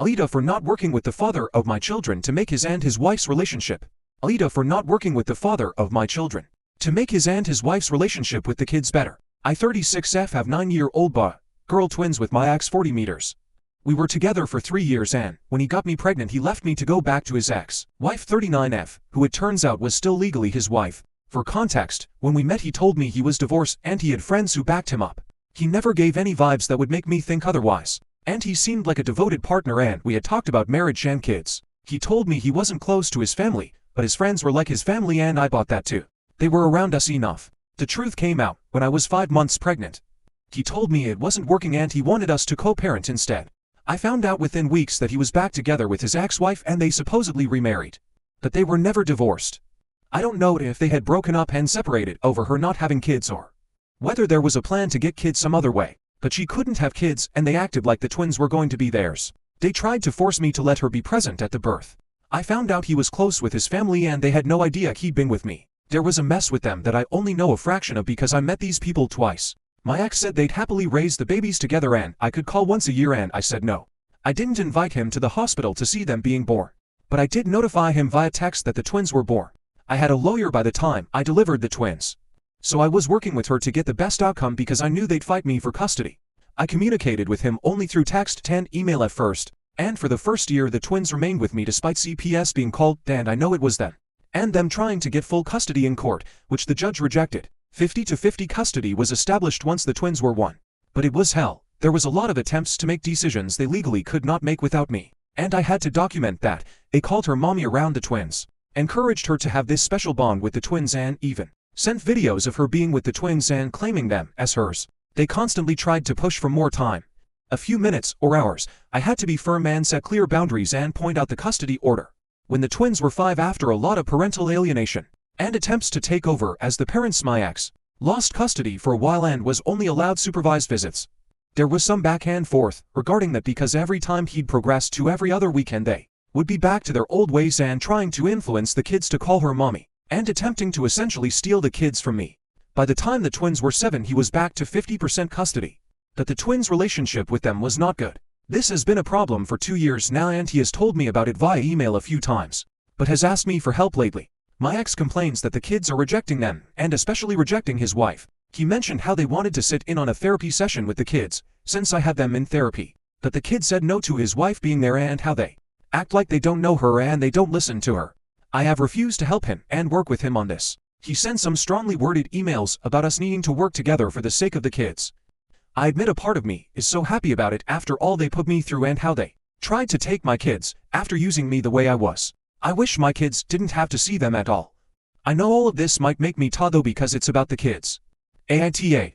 Alida for not working with the father of my children to make his and his wife's relationship. Alida for not working with the father of my children to make his and his wife's relationship with the kids better. I 36F have 9-year-old girl twins with my ex 40 meters. We were together for 3 years and, when he got me pregnant, he left me to go back to his ex-wife 39F, who it turns out was still legally his wife. For context, when we met he told me he was divorced and he had friends who backed him up. He never gave any vibes that would make me think otherwise. And he seemed like a devoted partner and we had talked about marriage and kids. He told me he wasn't close to his family, but his friends were like his family and I bought that too. They were around us enough. The truth came out when I was 5 months pregnant. He told me it wasn't working and he wanted us to co-parent instead. I found out within weeks that he was back together with his ex-wife and they supposedly remarried. But they were never divorced. I don't know if they had broken up and separated over her not having kids or whether there was a plan to get kids some other way. But she couldn't have kids and they acted like the twins were going to be theirs. They tried to force me to let her be present at the birth. I found out he was close with his family and they had no idea he'd been with me. There was a mess with them that I only know a fraction of because I met these people twice. My ex said they'd happily raise the babies together and I could call once a year and I said no. I didn't invite him to the hospital to see them being born. But I did notify him via text that the twins were born. I had a lawyer by the time I delivered the twins. So I was working with her to get the best outcome because I knew they'd fight me for custody. I communicated with him only through text and email at first, and for the first year the twins remained with me despite CPS being called, and I know it was them. And them trying to get full custody in court, which the judge rejected. 50-50 custody was established once the twins were 1. But it was hell. There was a lot of attempts to make decisions they legally could not make without me. And I had to document that. They called her mommy around the twins. Encouraged her to have this special bond with the twins and even sent videos of her being with the twins and claiming them as hers. They constantly tried to push for more time. A few minutes or hours. I had to be firm and set clear boundaries and point out the custody order. When the twins were 5 after a lot of parental alienation and attempts to take over as the parents, my ex lost custody for a while and was only allowed supervised visits. There was some back and forth regarding that because every time he'd progress to every other weekend they would be back to their old ways and trying to influence the kids to call her mommy and attempting to essentially steal the kids from me. By the time the twins were 7 he was back to 50% custody. But the twins' relationship with them was not good. This has been a problem for 2 years now and he has told me about it via email a few times, but has asked me for help lately. My ex complains that the kids are rejecting them, and especially rejecting his wife. He mentioned how they wanted to sit in on a therapy session with the kids, since I had them in therapy. But the kid said no to his wife being there and how they act like they don't know her and they don't listen to her. I have refused to help him and work with him on this. He sent some strongly worded emails about us needing to work together for the sake of the kids. I admit a part of me is so happy about it after all they put me through and how they tried to take my kids after using me the way I was. I wish my kids didn't have to see them at all. I know all of this might make me though because it's about the kids. AITA.